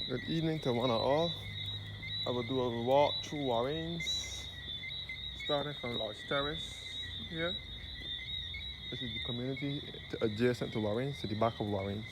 Good evening to one and all. I will do a walk through Warrens, starting from Lodge Terrace here. This is the community adjacent to Warrens, to the back of Warrens.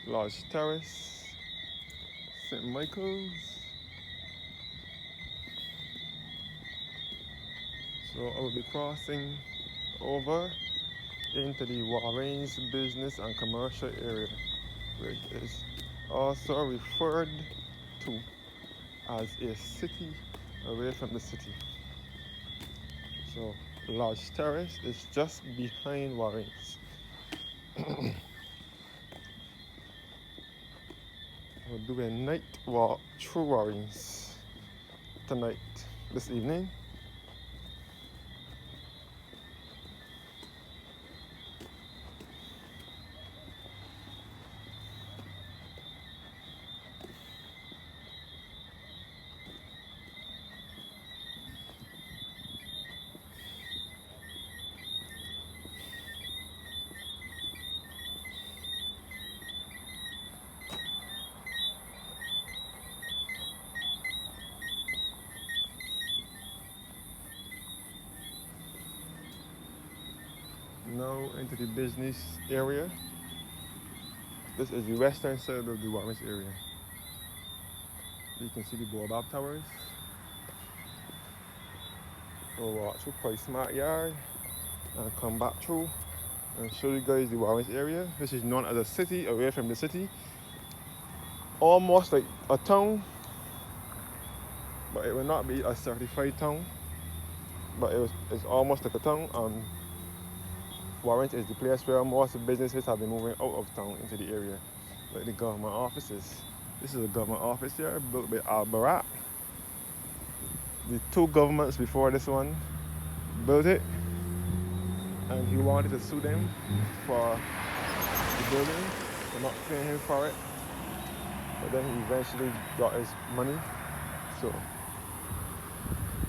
Lodge Terrace, St. Michael's. So I will be crossing over into the Warrens business and commercial area, which is also referred to as a city away from the city. So Lodge Terrace is just behind Warrens. We'll do a night walk through Warrens tonight, this evening. Now into the business area. This is the western side of the Warrens area. You can see the Baobab Towers. We'll walk through Price Smart Yard and come back through and show you guys the Warrens area. This is known as a city away from the city. Almost like a town, but it will not be a certified town. But it's almost like a town. Warrens is the place where most businesses have been moving out of town into the area, like the government offices. This is a government office here built by Al Barak. The two governments before this one built it, and he wanted to sue them for the building, for not paying him for it. But then he eventually got his money. So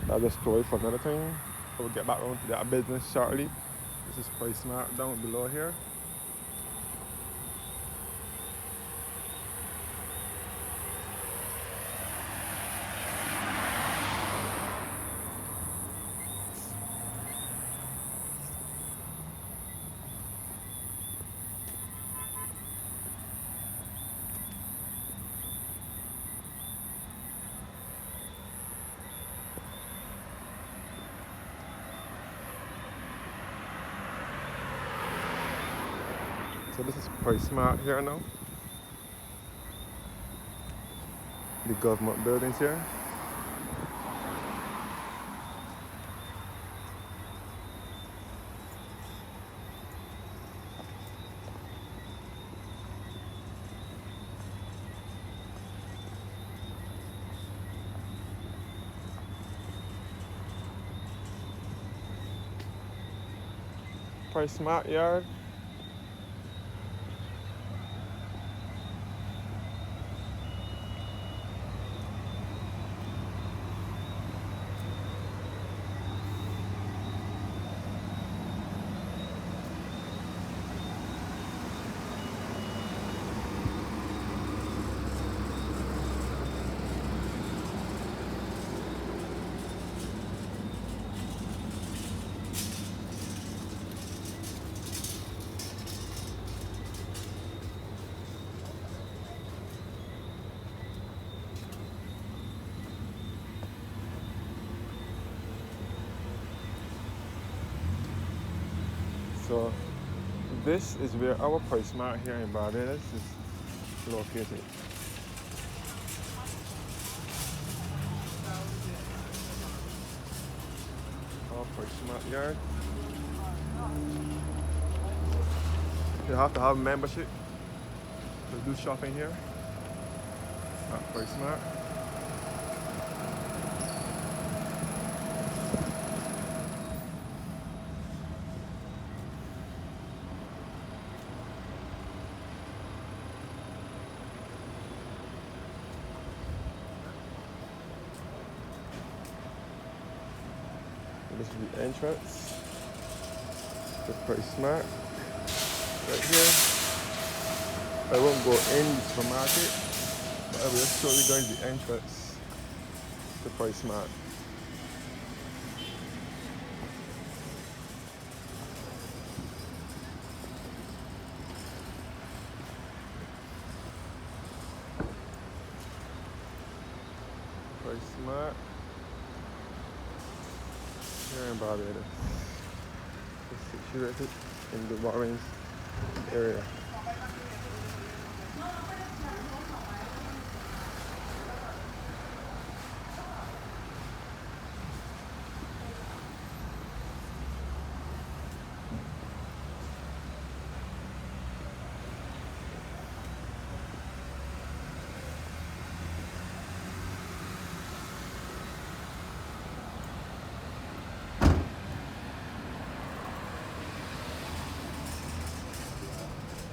that's a story for another time. I will get back around to that business shortly. This is Price Smart down below here. So this is Price Smart here now. The government buildings here. Price Smart Yard. So this is where our Price Smart here in Barbados is located. Our Price Smart yard. You have to have membership to do shopping here at Price Smart. This is the entrance to Price Smart right here. I won't go in the supermarket. I will show you guys the entrance to PriceSmart. PriceSmart here in Barbados. It's situated in the Warrens area.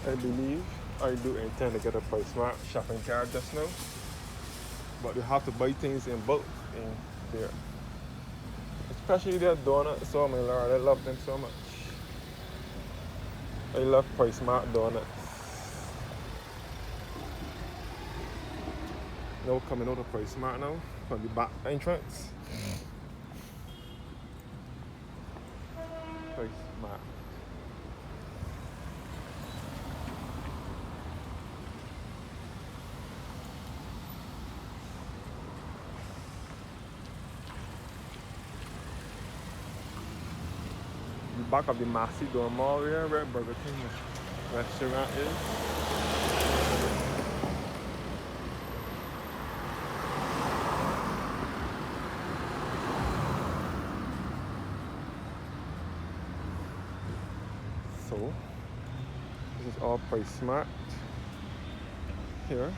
I believe I do intend to get a PriceSmart shopping cart just now, but you have to buy things in bulk in there. Especially their donuts, oh my lord, I love them so much. I love PriceSmart donuts. Now coming out of PriceSmart now, from the back entrance. PriceSmart. The back of the Massey Dorm Mall here where Burger King restaurant is. So this is all PriceSmart here.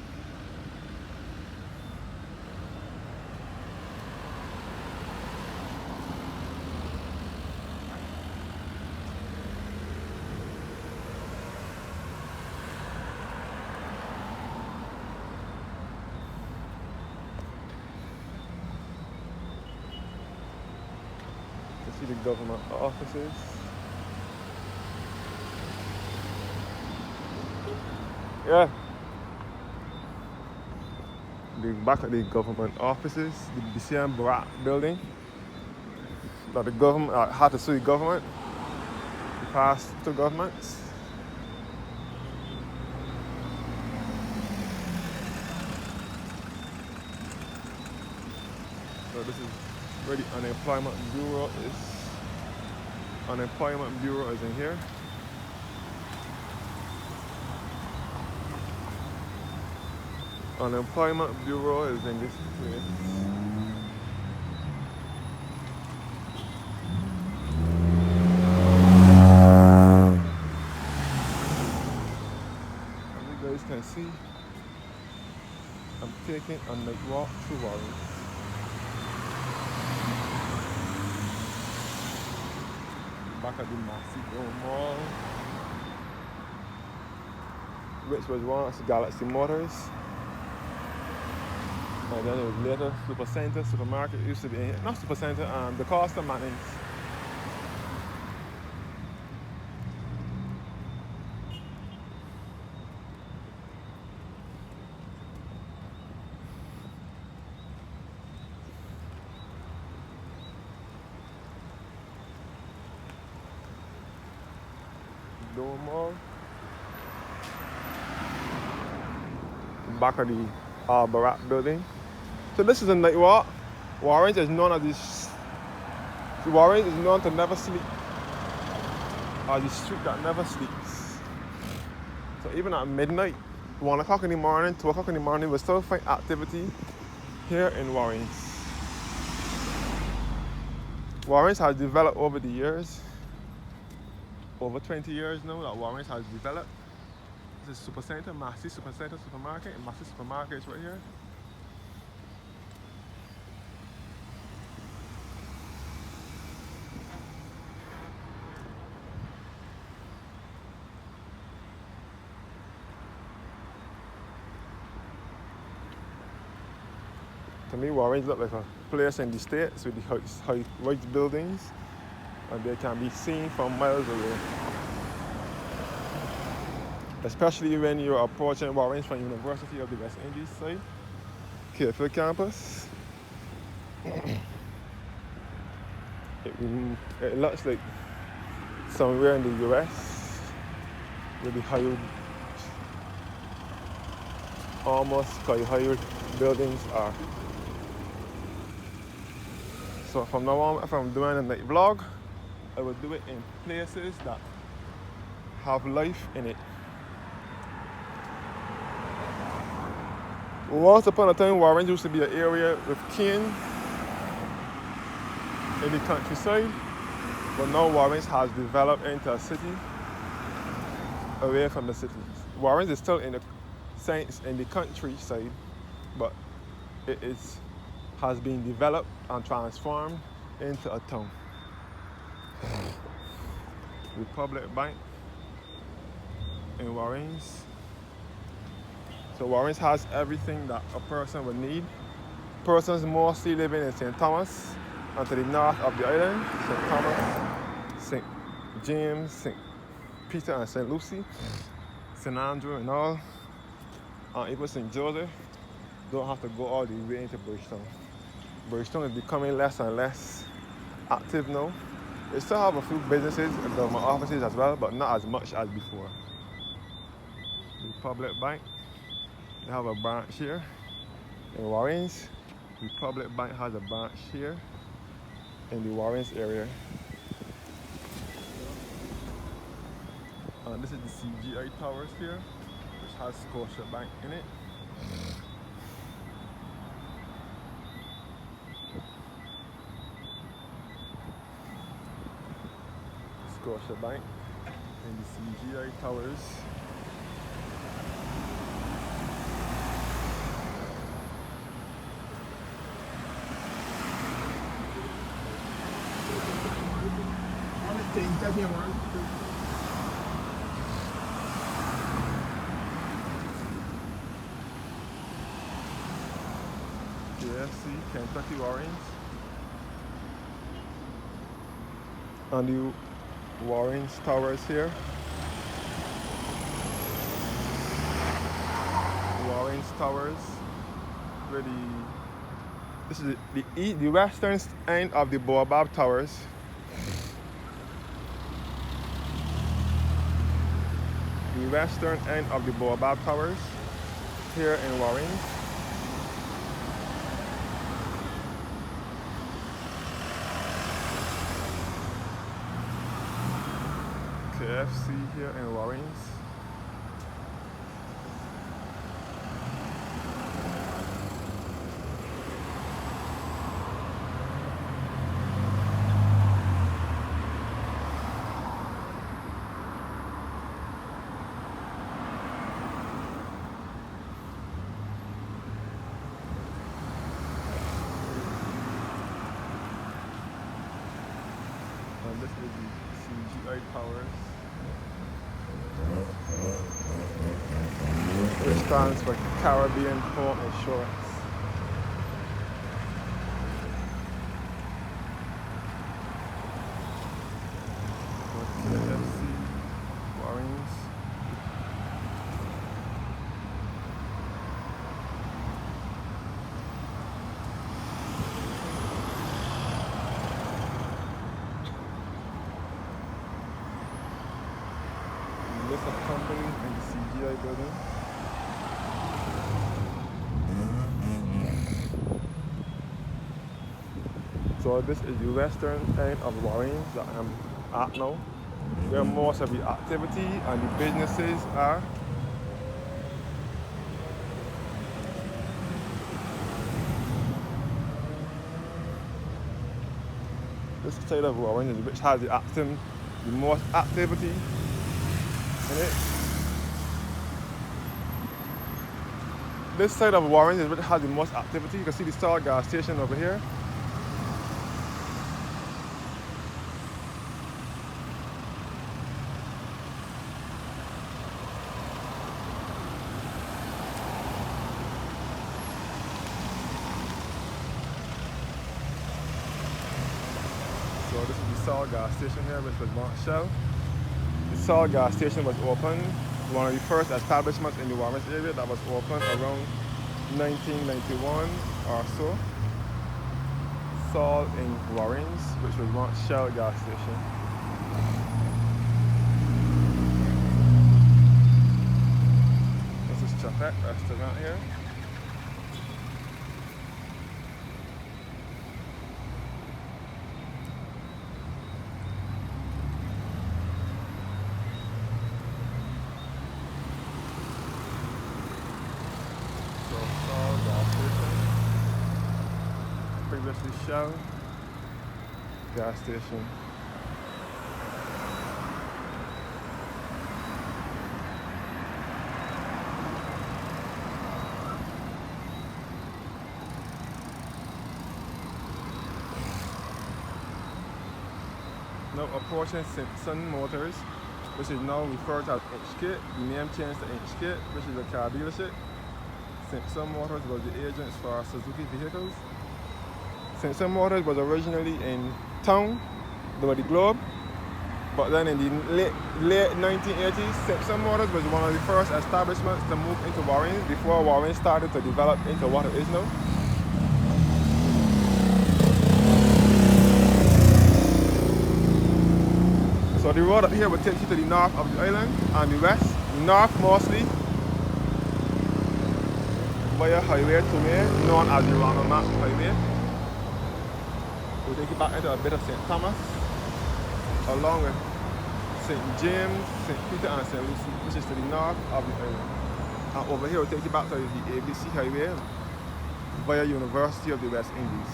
See the government offices. Yeah. The back of the government offices, the BCM Barak building. That the government had to sue the government. The past two governments. So this is where the unemployment bureau is. Unemployment bureau is in here. Unemployment bureau is in this place. As you guys can see, I'm taking a night walk through Warrens. Back at the Massey Dorm Mall, which was once Galaxy Motors, and then it was later Supercenter, supermarket used to be in here. Not Supercenter, the Costa Mannings. Dorm Mall. Back of the Barak building. So this is a night walk. Warrens is known as this. Warrens is known to never sleep. Or the street that never sleeps. So even at midnight, 1 o'clock in the morning, 2 o'clock in the morning, we still find activity here in Warrens. Warrens has developed over the years. Over 20 years now that Warrens has developed. This is Supercenter, Massey Supercenter supermarket, and Massey supermarket is right here. To me, Warrens look like a place in the States with the high-rise buildings, and they can be seen from miles away. Especially when you're approaching Warrens from University of the West Indies side. Careful campus. It looks like somewhere in the US where the high, almost sky-high buildings are. So from now on, if I'm doing a night vlog, I will do it in places that have life in it. Once upon a time, Warren used to be an area with cane in the countryside, but now Warren has developed into a city away from the city. Warren is still in the countryside, but it has been developed and transformed into a town. Republic Bank in Warrens. So Warrens has everything that a person would need. Persons mostly living in St. Thomas and to the north of the island, St. Thomas, St. James, St. Peter and St. Lucie, St. Andrew and all, and even St. Joseph don't have to go all the way into Bridgetown. Bridgetown is becoming less and less active now. They still have a few businesses and government offices as well, but not as much as before. Republic Bank, they have a branch here in Warrens. Republic Bank has a branch here in the Warrens area. And this is the CGI Towers here, which has Scotia Bank in it. Scotia Bank and the CGI Towers. KFC, Kentucky Warrens. And the Warrens Towers here. Warrens Towers, where this is the western end of the Baobab Towers. The western end of the Baobab Towers here in Warrens. KFC here in Warrens. And this is the CGI Towers, which stands for Caribbean Home Insurance. KFC, Warrens. List of companies in the CGI building. So this is the western end of Warrens that I'm at now, where most of the activity and the businesses are. This side of Warrens is which has the most activity in it. This side of Warrens is which has the most activity. You can see the Star gas station over here. So this is the Star gas station here, which was once Shell. The Star gas station was opened, one of the first establishments in the Warrens area that was opened around 1991 or so. Saul in Warrens, which was once Shell gas station. This is Chapet restaurant here. So Saul gas station. Previously Shell gas station. Now approaching Simpson Motors, which is now referred to as Inchcape. The name changed to Inchcape, which is a car dealership. Simpson Motors was the agents for Suzuki vehicles. Simpson Motors was originally in town, by the Globe, but then in the late 1980s, Simpson Motors was one of the first establishments to move into Warrens before Warrens started to develop into what it is now. So the road up here will take you to the north of the island and the west. The north mostly via Highway 2A, known as the Ronald Mack Highway. We'll take you back into a bit of St. Thomas, along with St. James, St. Peter and St. Lucie, which is to the north of the island. And over here we'll take you back to the ABC Highway via University of the West Indies.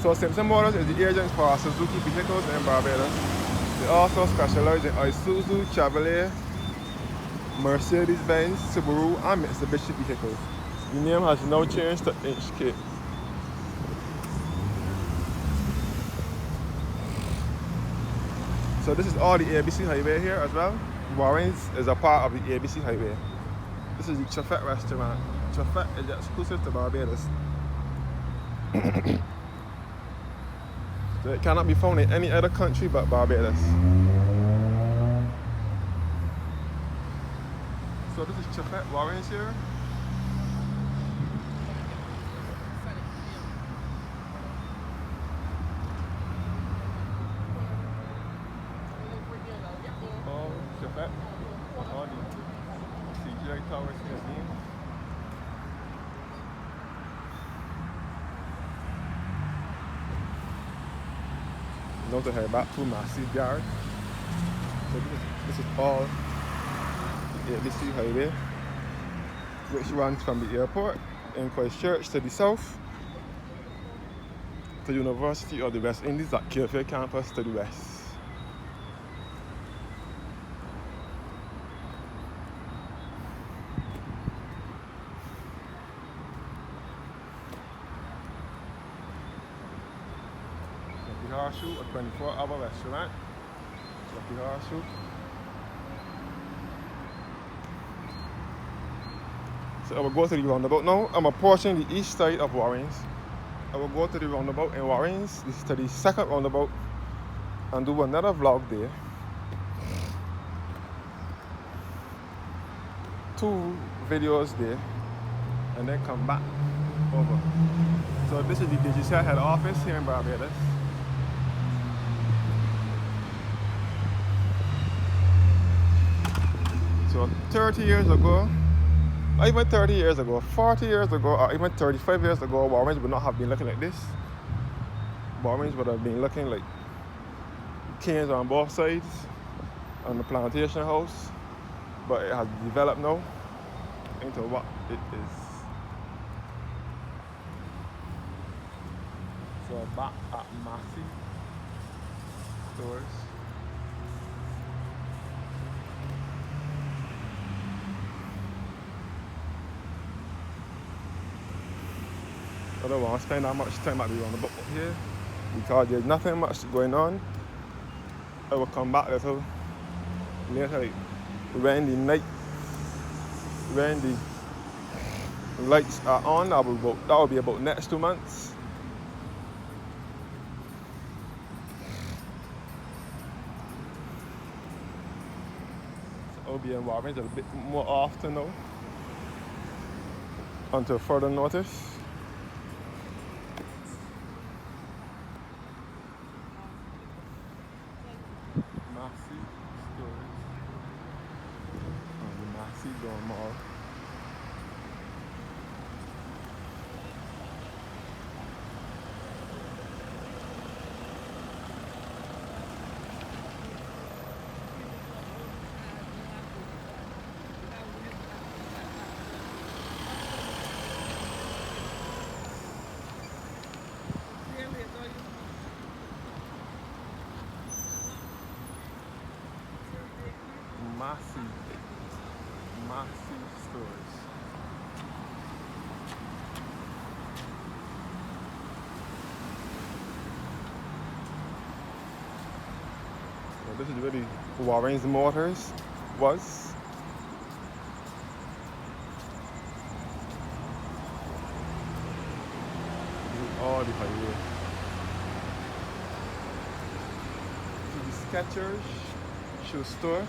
So Simpson Motors is the agent for Suzuki vehicles in Barbados. They also specialize in Isuzu, Chevrolet, Mercedes-Benz, Subaru and Mitsubishi vehicles. The name has now changed to Inchcape. So this is all the ABC Highway here as well. Warrens is a part of the ABC Highway. This is the Chafet restaurant. Chafet is exclusive to Barbados. So it cannot be found in any other country but Barbados. So this is Chafet Warrens here. Oh, Chafet. All the CGI towers here. Now to head back to Massive Yard. So this is all the ABC Highway, which runs from the airport in Christchurch to the south to University of the West Indies at Carefair campus to the west. Horseshoe, a 24-hour restaurant. Lucky Horseshoe. So I will go to the roundabout now. I'm approaching the east side of Warrens. I will go to the roundabout in Warrens. This is to the second roundabout and do another vlog there. 2 videos there and then come back over. So this is the Digicel head office here in Barbados. So 30 years ago, not even 30 years ago, 40 years ago, or even 35 years ago, Warrens would not have been looking like this. Warrens would have been looking like canes on both sides on the plantation house, but it has developed now into what it is. So back at Massey stores. I don't want to spend that much time at the roundabout here because there's nothing much going on. I will come back a little later, like when the lights are on. That will be about next 2 months. I'll be in Warrens a bit more often now until further notice. Massy stores and the Massy Dorm Mall. Massy, Massy stores. So this is where the Warren's Motors was. This is all the highway. This is the Skechers shoe store.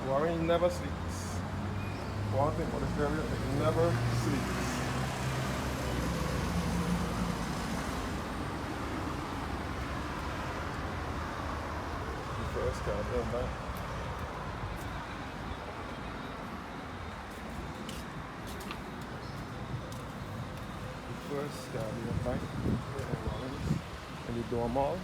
Warren never sleeps. One thing about this area, it never sleeps. The first car, right? The first car, right? And the dorm mall.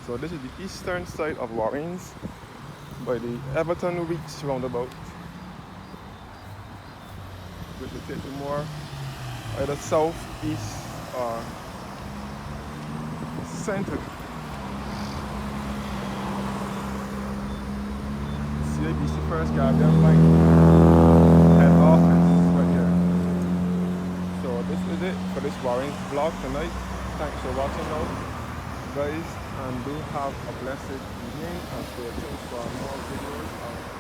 So this is the eastern side of Warrens by the Everton Weeks roundabout, which will take you more either south, east, or center. CIBC First Guardian Bank head office right here. So this is it for this Warrens vlog tonight. Thanks for watching now, guys, and do have a blessed evening and stay tuned for more videos.